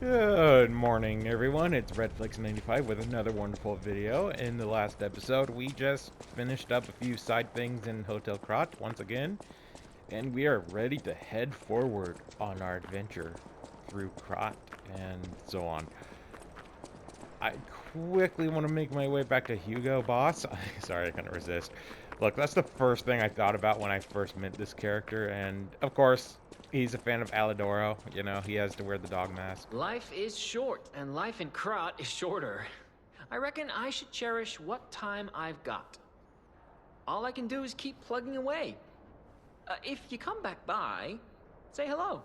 Good morning, everyone. It's Redflix95 with another wonderful video. In the last episode, we just finished up a few side things in Hotel Krat once again, and we are ready to head forward on our adventure through Krat and so on. I quickly want to make my way back to Hugo, boss. Sorry, I couldn't resist. Look, that's the first thing I thought about when I first met this character, and of course, he's a fan of Alidoro. You know, he has to wear the dog mask. Life is short, and life in Krat is shorter. I reckon I should cherish what time I've got. All I can do is keep plugging away. If you come back by, say hello.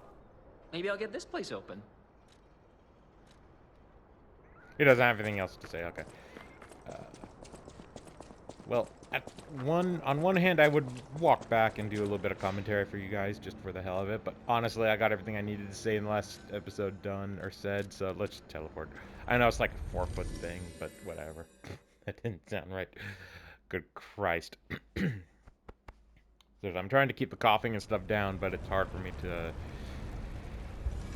Maybe I'll get this place open. He doesn't have anything else to say. Okay. Uh, well, on one hand, I would walk back and do a little bit of commentary for you guys just for the hell of it. But honestly, I got everything I needed to say in the last episode done or said. So let's just teleport. I know it's like a 4-foot thing, but whatever. That didn't sound right. Good Christ. So I'm trying to keep the coughing and stuff down, but it's hard for me to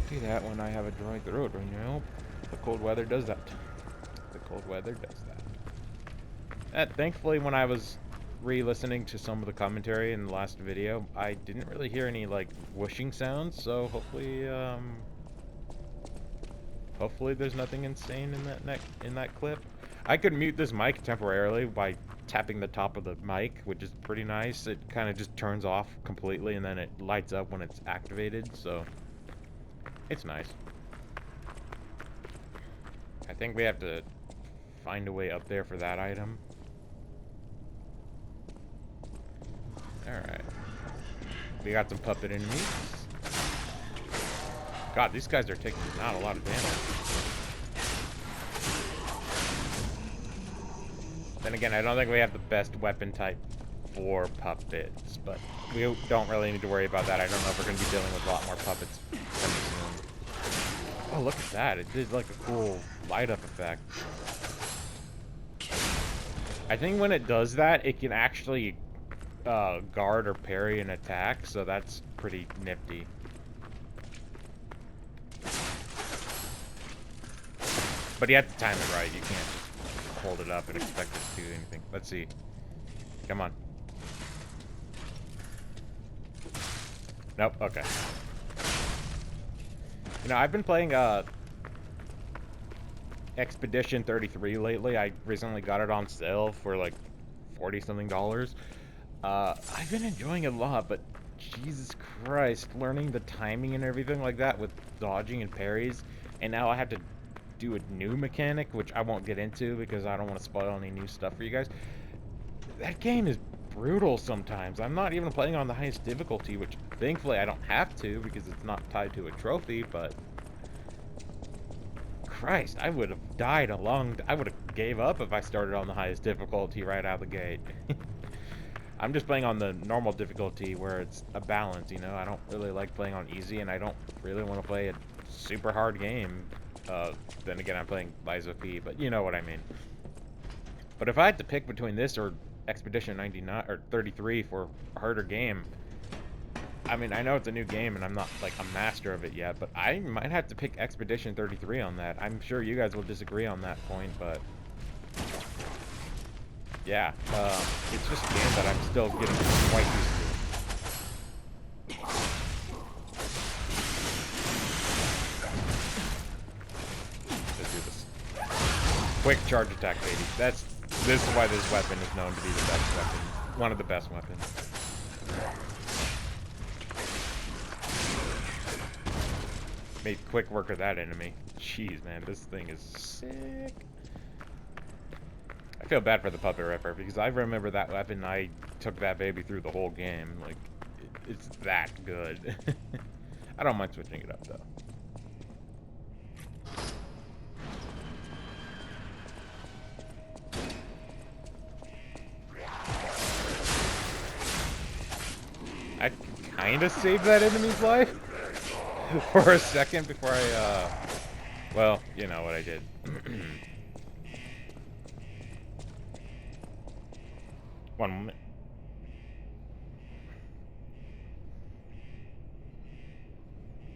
do that when I have a dry throat right now. The cold weather does that. The cold weather does that. Thankfully, when I was re-listening to some of the commentary in the last video, I didn't really hear any like whooshing sounds. So hopefully there's nothing insane in that clip. I could mute this mic temporarily by tapping the top of the mic, which is pretty nice. It kind of just turns off completely, and then it lights up when it's activated. So it's nice. I think we have to find a way up there for that item. Alright. We got some puppet enemies. God, these guys are taking not a lot of damage. Then again, I don't think we have the best weapon type for puppets, but we don't really need to worry about that. I don't know if we're going to be dealing with a lot more puppets coming soon. Oh, look at that. It did like a cool light up effect. I think when it does that, it can actually guard or parry an attack, so that's pretty nifty. But you have to time it right. You can't just hold it up and expect it to do anything. Let's see. Come on. Nope. Okay. You know, I've been playing Expedition 33 lately. I recently got it on sale for like $40-something. I've been enjoying it a lot, but Jesus Christ, learning the timing and everything like that with dodging and parries, and now I have to do a new mechanic, which I won't get into because I don't want to spoil any new stuff for you guys. That game is brutal sometimes. I'm not even playing on the highest difficulty, which thankfully I don't have to because it's not tied to a trophy, but Christ, I would have died I would have gave up if I started on the highest difficulty right out of the gate. I'm just playing on the normal difficulty where it's a balance, you know? I don't really like playing on easy, and I don't really want to play a super hard game. Then again, I'm playing Liza P, but you know what I mean. But if I had to pick between this or Expedition 99 or 33 for a harder game, I mean, I know it's a new game and I'm not like a master of it yet, but I might have to pick Expedition 33 on that. I'm sure you guys will disagree on that point, but yeah, it's just a game that I'm still getting quite used to. Let's do this. Quick charge attack, baby. This is why this weapon is known to be the best weapon. One of the best weapons. Made quick work of that enemy. Jeez, man, this thing is sick. I feel bad for the puppet ripper because I remember that weapon. I took that baby through the whole game. Like, it's that good. I don't mind switching it up though. I kind of saved that enemy's life for a second before well, you know what I did. One moment.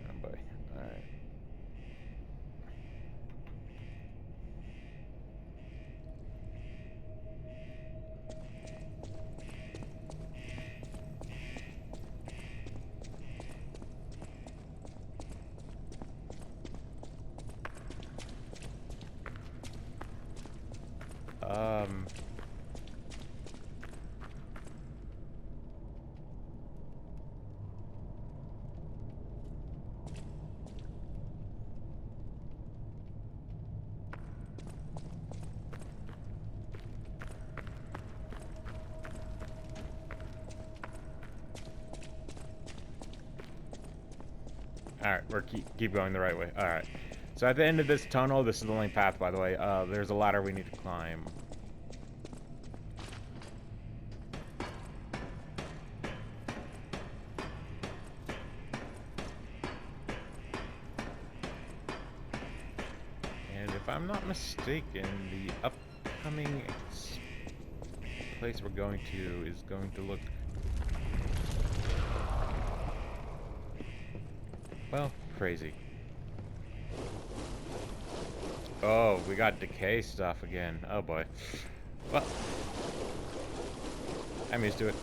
Oh boy. Alright. Um... Alright, we're keep going the right way. Alright. So at the end of this tunnel, this is the only path, by the way, there's a ladder we need to climb. And if I'm not mistaken, the upcoming place we're going to is going to look... well, crazy. Oh, we got decay stuff again. Oh boy. Well, I'm used to it.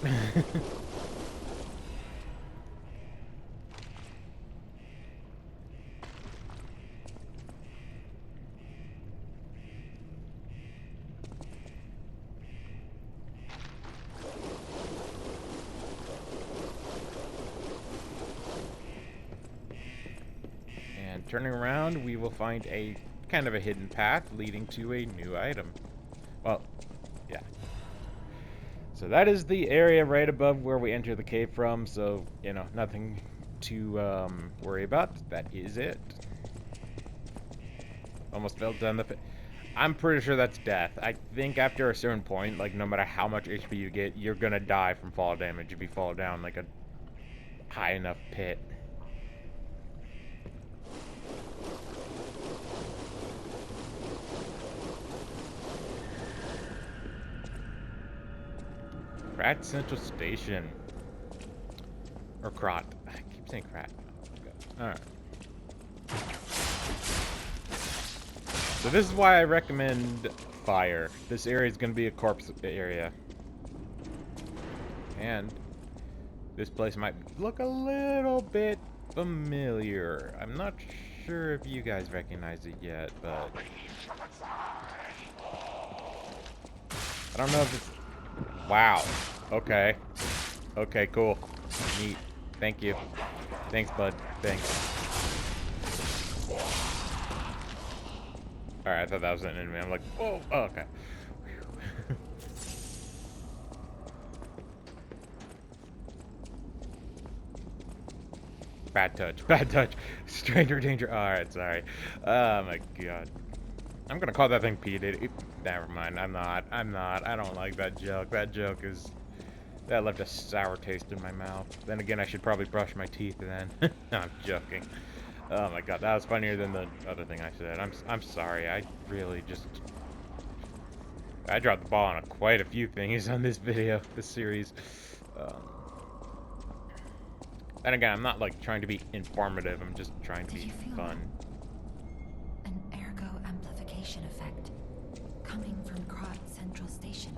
And turning around, we will find a kind of a hidden path leading to a new item. Well, yeah. So that is the area right above where we enter the cave from, so, you know, nothing to worry about. That is it. Almost fell down the pit. I'm pretty sure that's death. I think after a certain point, like, no matter how much HP you get, you're gonna die from fall damage if you fall down, like, a high enough pit. Krat Central Station. Or Krot. I keep saying Krat. Alright. So this is why I recommend fire. This area is going to be a corpse area. And this place might look a little bit familiar. I'm not sure if you guys recognize it yet, but... I don't know if it's... wow. Okay. Okay, cool. Neat. Thank you. Thanks, bud. Thanks. Alright, I thought that was an enemy. I'm like, oh, okay. Bad touch. Bad touch. Stranger danger. Alright, sorry. Oh my god. I'm gonna call that thing P. Diddy. Never mind. I'm not. I don't like that joke. That joke is... that left a sour taste in my mouth. Then again, I should probably brush my teeth then. No, I'm joking. Oh my god, that was funnier than the other thing I said. I'm sorry. I really just... I dropped the ball on quite a few things on this video, this series. And again, I'm not like trying to be informative. I'm just trying to be fun. An ergo amplification effect coming from Krot Central Station.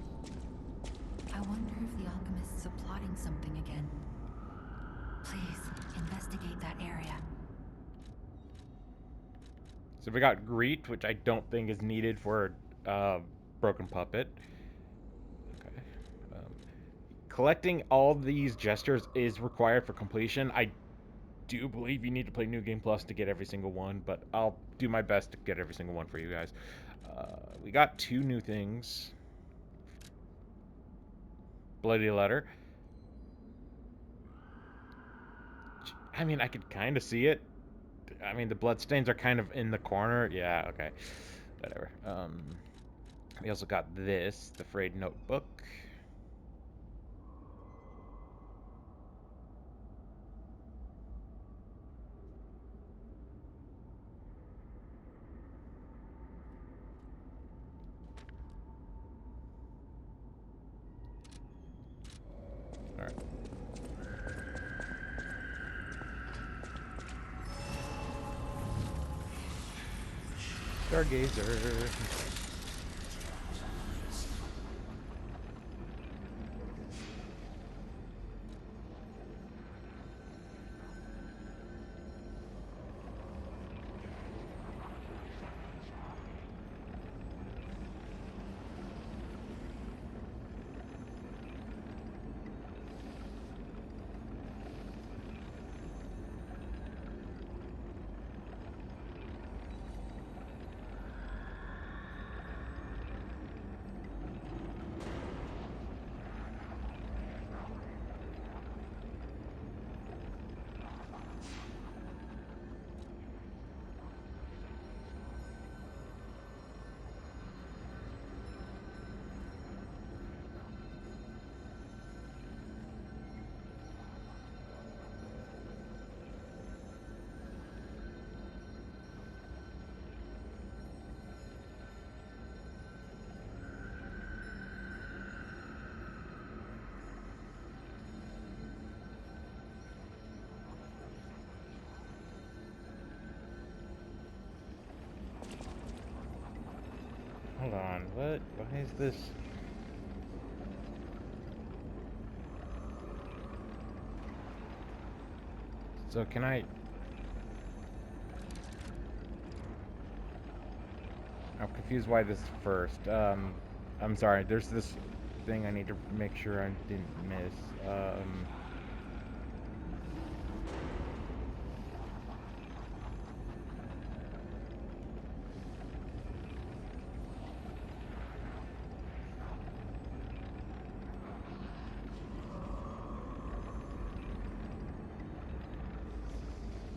I wonder if the alchemists are plotting something again. Please investigate that area. So we got Greet, which I don't think is needed for Broken Puppet. Okay. Collecting all these gestures is required for completion. I do believe you need to play New Game Plus to get every single one, but I'll do my best to get every single one for you guys. We got 2 new things. Bloody Letter. I mean, I could kind of see it. I mean, the bloodstains are kind of in the corner. Yeah, okay. Whatever. We also got this, the Frayed Notebook. Alright. Stargazer. Hold on, what? Why is this? So can I... I'm confused why this is first. I'm sorry, there's this thing I need to make sure I didn't miss.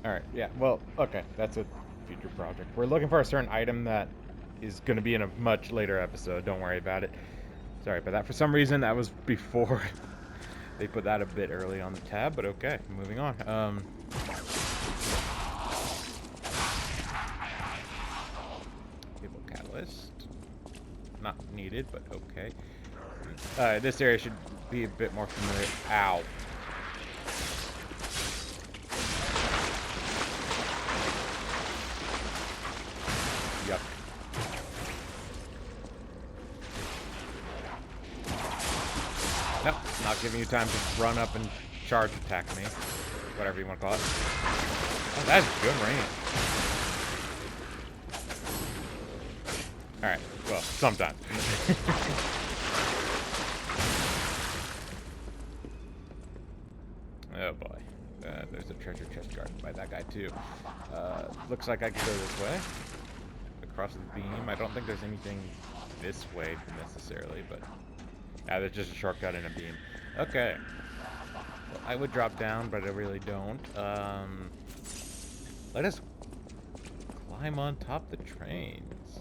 Alright, yeah, well, okay, that's a future project. We're looking for a certain item that is going to be in a much later episode, don't worry about it. Sorry about that. For some reason, that was before they put that a bit early on the tab, but okay, moving on. Cable catalyst. Not needed, but okay. This area should be a bit more familiar. Ow. Yuck. Nope, not giving you time to run up and charge attack me. Whatever you want to call it. Oh, that's good range. Alright, well, sometimes. Oh boy. There's a treasure chest guarded by that guy too. Looks like I can go this way. Across the beam. I don't think there's anything this way necessarily, but... yeah, there's just a shortcut in a beam. Okay. Well, I would drop down, but I really don't. Let us climb on top of the trains.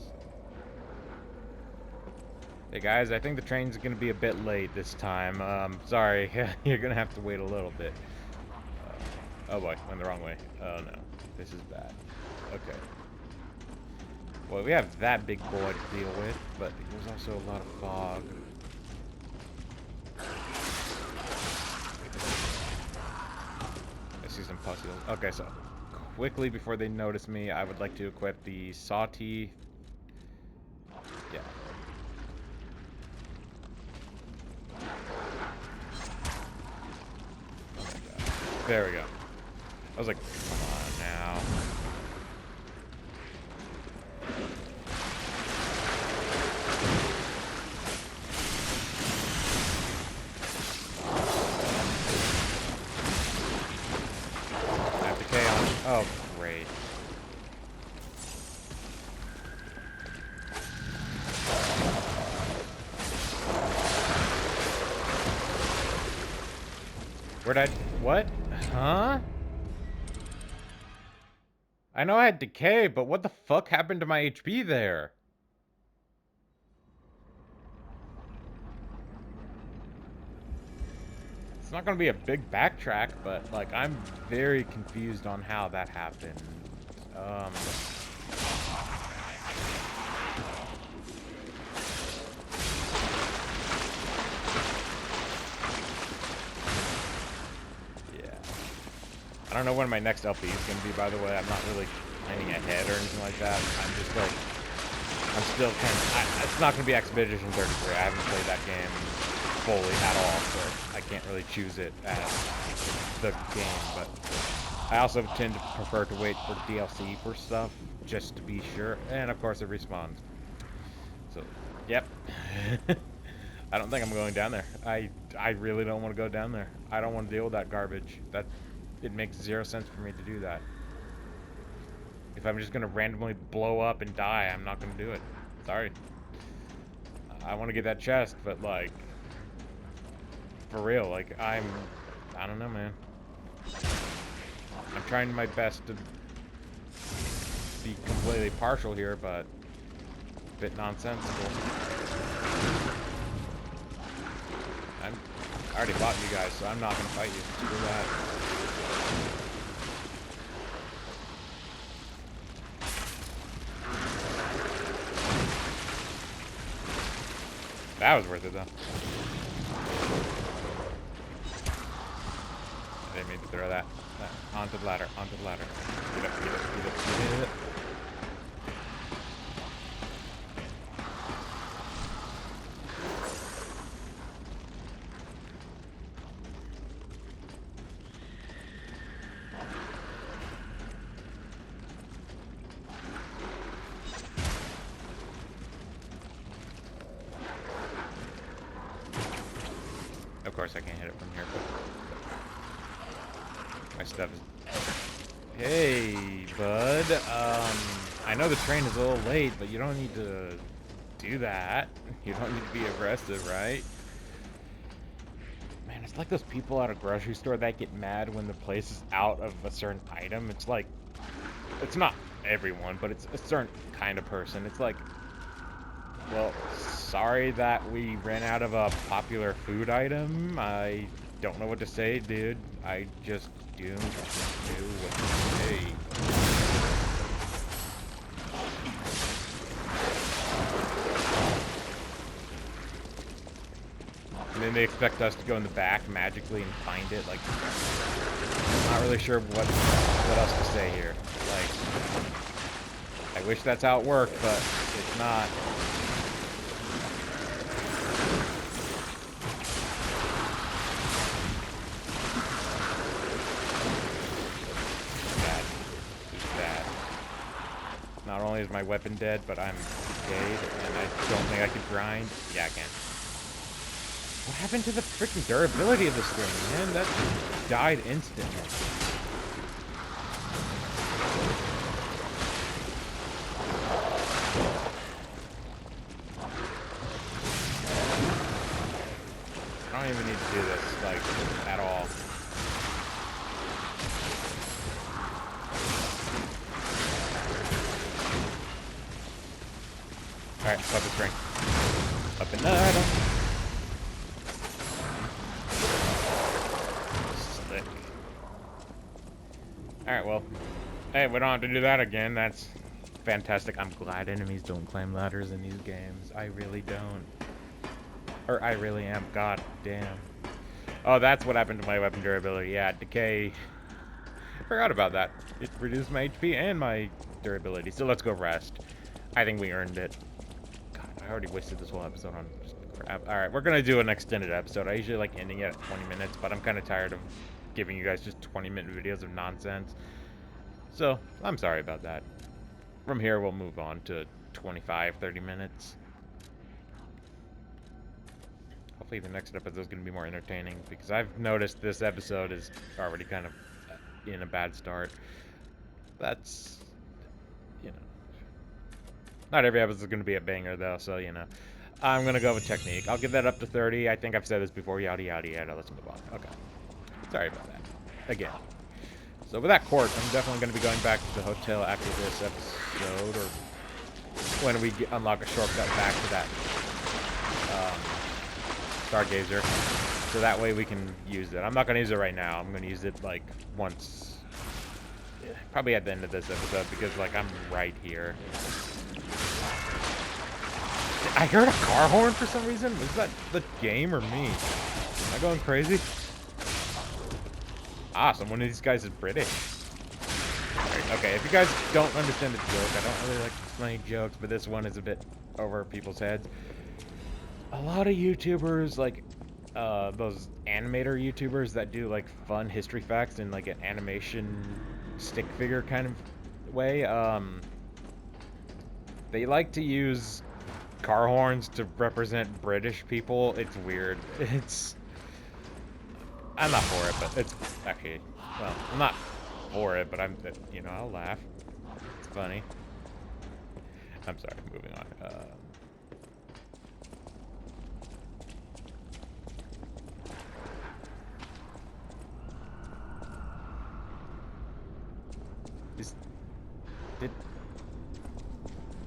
Hey guys, I think the train's gonna be a bit late this time. Sorry, you're gonna have to wait a little bit. Oh boy, went the wrong way. Oh no, this is bad. Okay. Well, we have that big boy to deal with, but there's also a lot of fog. I see some pustules. Okay, so quickly before they notice me, I would like to equip the saw teeth. Yeah. Oh my God. There we go. I was like, come on now. I have decay on. Oh, great. Where'd I... what? Huh? I know I had decay, but what the fuck happened to my HP there? It's not gonna be a big backtrack, but like I'm very confused on how that happened. Yeah. I don't know when my next LP is gonna be, by the way. I'm not really planning ahead or anything like that. I'm just like, I'm still kind of, it's not gonna be Expedition 33. I haven't played that game fully at all, so I can't really choose it as the game, but I also tend to prefer to wait for DLC for stuff, just to be sure, and of course it respawns. So, yep. I don't think I'm going down there. I really don't want to go down there. I don't want to deal with that garbage. It makes zero sense for me to do that. If I'm just gonna randomly blow up and die, I'm not gonna do it. Sorry. I want to get that chest, but like, for real, like I don't know, man. I'm trying my best to be completely partial here, but a bit nonsensical. I already fought you guys, so I'm not gonna fight you. Screw that. That was worth it, though. I didn't mean to throw that. Onto the ladder, onto the ladder. Get up, get up, get up, get up. course I can't hit it from here, but my stuff is... Hey, bud. I know the train is a little late, but you don't need to do that. You don't need to be aggressive, right? Man, it's like those people at a grocery store that get mad when the place is out of a certain item. It's like, it's not everyone, but it's a certain kind of person. It's like, well, sorry that we ran out of a popular food item. I don't know what to say, dude. I just do what to say. And then they expect us to go in the back magically and find it. Like, I'm not really sure what else to say here. Like, I wish that's how it worked, but it's not. Bad. Just bad. Not only is my weapon dead, but I'm decayed, and I don't think I can grind. Yeah, I can. What happened to the freaking durability of this thing, man? That died instantly. I don't even need to do this, like, at all. Alright, puppet string. Up and item. Slick. Alright, well. Hey, we don't have to do that again. That's fantastic. I'm glad enemies don't climb ladders in these games. I really don't. Or I really am. God damn. Oh, that's what happened to my weapon durability. Yeah, decay. I forgot about that. It reduced my HP and my durability. So let's go rest. I think we earned it. God, I already wasted this whole episode on just crap. Alright, we're gonna do an extended episode. I usually like ending it at 20 minutes, but I'm kind of tired of giving you guys just 20-minute videos of nonsense. So, I'm sorry about that. From here, we'll move on to 25, 30 minutes. Hopefully the next episode is going to be more entertaining, because I've noticed this episode is already kind of in a bad start. That's, you know. Not every episode is going to be a banger, though, so, you know. I'm going to go with technique. I'll give that up to 30. I think I've said this before. Yada, yada, yada. Let's move on. Okay. Sorry about that. Again. So with that court, I'm definitely going to be going back to the hotel after this episode, or when we unlock a shortcut back to that Stargazer, so that way we can use it. I'm not going to use it right now. I'm going to use it, like, once, probably at the end of this episode, because, like, I'm right here. I heard a car horn for some reason. Was that the game or me? Am I going crazy? Ah, so one of these guys is British. Right, okay, if you guys don't understand the joke, I don't really like explaining jokes, but this one is a bit over people's heads. A lot of YouTubers, like, those animator YouTubers that do, like, fun history facts in, like, an animation stick figure kind of way, they like to use car horns to represent British people. It's weird. I'm not for it, but it's actually, well, I'm not for it, but you know, I'll laugh. It's funny. I'm sorry, moving on.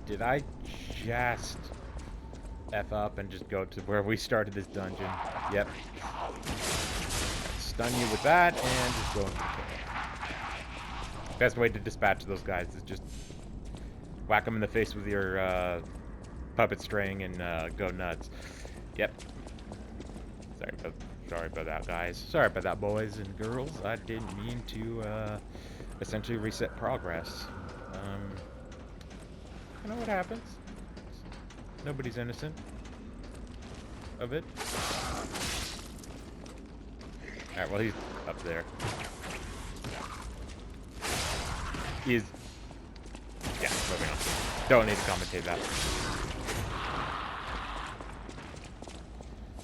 Did I just F up and just go to where we started this dungeon? Yep. Stun you with that and just go into the kill. Best way to dispatch those guys is just whack them in the face with your puppet string and go nuts. Yep. Sorry about that, guys. Sorry about that, boys and girls. I didn't mean to essentially reset progress. You know what happens? Nobody's innocent of it. Alright, well, he's up there. He's... yeah, moving on. Don't need to commentate that.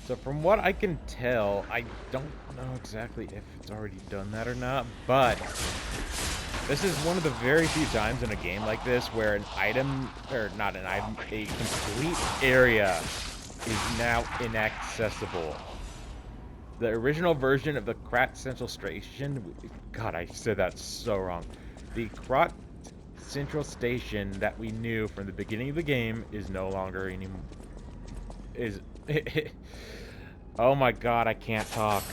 So from what I can tell, I don't know exactly if it's already done that or not, but this is one of the very few times in a game like this where an item, or not an item, a complete area is now inaccessible. The original version of the Krat Central Station, God, I said that so wrong. The Krat Central Station that we knew from the beginning of the game is no longer anymore. Oh my God, I can't talk.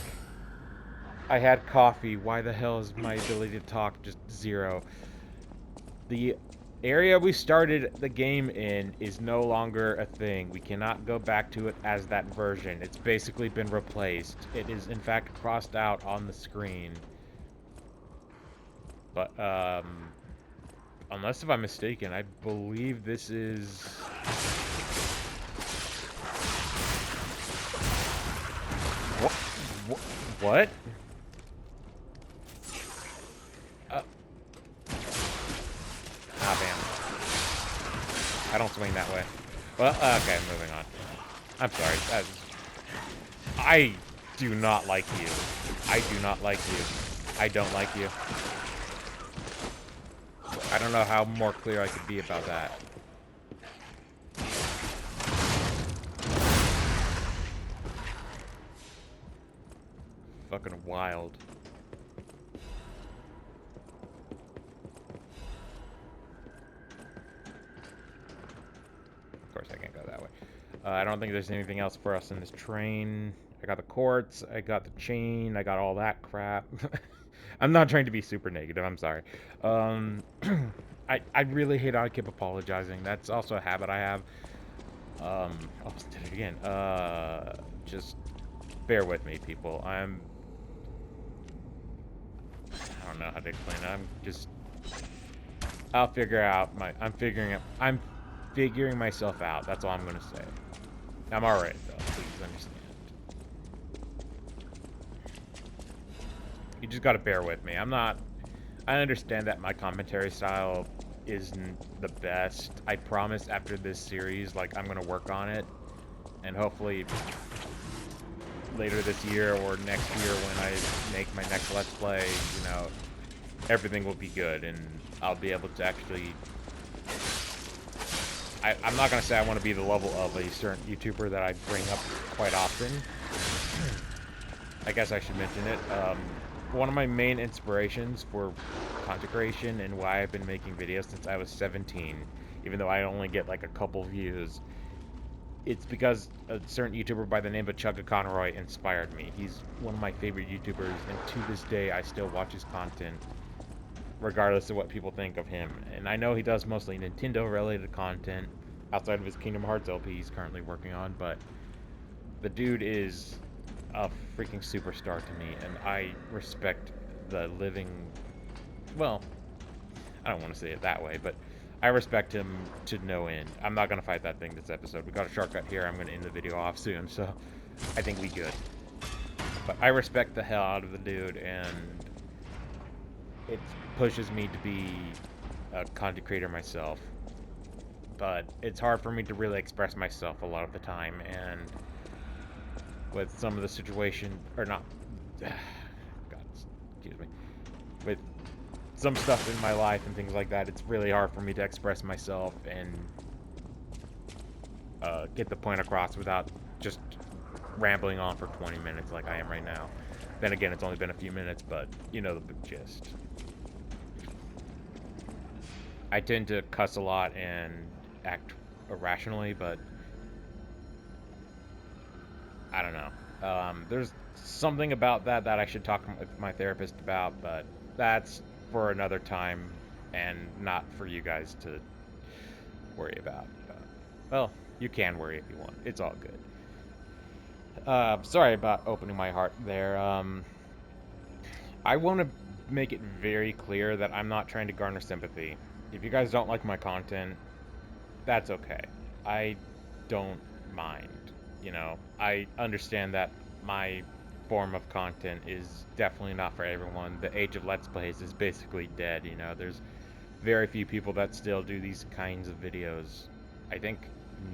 I had coffee. Why the hell is my ability to talk just 0? The area we started the game in is no longer a thing. We cannot go back to it as that version. It's basically been replaced. It is, in fact, crossed out on the screen. But, unless if I'm mistaken, I believe this is... What? Ah, damn. I don't swing that way. Well, okay, moving on. I'm sorry. I do not like you. I do not like you. I don't like you. I don't know how more clear I could be about that. Fucking wild. Of course I can't go that way. I don't think there's anything else for us in this train. I got the quartz, I got the chain, I got all that crap. I'm not trying to be super negative, I'm sorry. I really hate how I keep apologizing. That's also a habit I have. Oh, I did it again. Just bear with me, people. I don't know how to explain it. I'll figure out I'm figuring myself out. That's all I'm gonna say. I'm alright though, please understand. You just gotta bear with me. I understand that my commentary style isn't the best. I promise after this series, like, I'm gonna work on it. And hopefully later this year or next year when I make my next Let's Play, you know, everything will be good and I'll be able to actually... I'm not gonna say I want to be the level of a certain YouTuber that I bring up quite often. I guess I should mention it. One of my main inspirations for content creation and why I've been making videos since I was 17, even though I only get like a couple views, it's because a certain YouTuber by the name of Chugga Conroy inspired me. He's one of my favorite YouTubers, and to this day, I still watch his content, regardless of what people think of him. And I know he does mostly Nintendo-related content, outside of his Kingdom Hearts LP he's currently working on, but the dude is a freaking superstar to me, and I respect the living... Well, I don't want to say it that way, but I respect him to no end. I'm not going to fight that thing this episode. We got a shortcut here. I'm going to end the video off soon, so I think we good. But I respect the hell out of the dude, and it pushes me to be a content creator myself. But it's hard for me to really express myself a lot of the time, and with some of the situation, or not, God, excuse me, with some stuff in my life and things like that, it's really hard for me to express myself and get the point across without just rambling on for 20 minutes like I am right now. Then again, it's only been a few minutes, but you know the big gist. I tend to cuss a lot and act irrationally, but I don't know. There's something about that I should talk with my therapist about, but that's for another time and not for you guys to worry about. Well, you can worry if you want. It's all good. Sorry about opening my heart there. I want to make it very clear that I'm not trying to garner sympathy. If you guys don't like my content, that's okay. I don't mind. You know, I understand that my form of content is definitely not for everyone. The age of Let's Plays is basically dead, you know. There's very few people that still do these kinds of videos. I think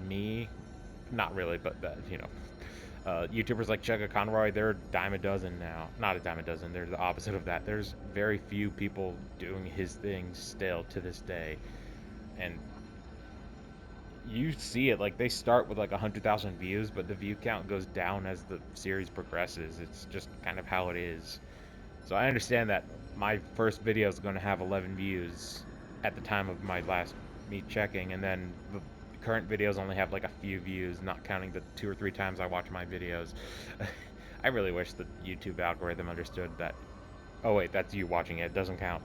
me, not really, but that, you know, YouTubers like Chugga Conroy, they're a dime a dozen now. Not a dime a dozen, they're the opposite of that. There's very few people doing his thing still to this day. And you see it, like, they start with like 100,000 views, but the view count goes down as the series progresses. It's just kind of how it is. So I understand that my first video is going to have 11 views at the time of my last me checking, and then the current videos only have like a few views, not counting the 2 or 3 times I watch my videos. I really wish the YouTube algorithm understood that. Oh wait, that's you watching it. It doesn't count.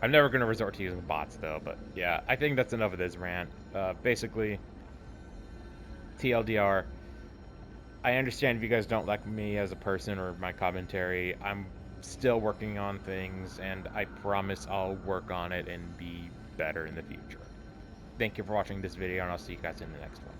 I'm never going to resort to using bots though, but yeah, I think that's enough of this rant. Basically, TLDR, I understand if you guys don't like me as a person or my commentary. I'm still working on things, and I promise I'll work on it and be better in the future. Thank you for watching this video, and I'll see you guys in the next one.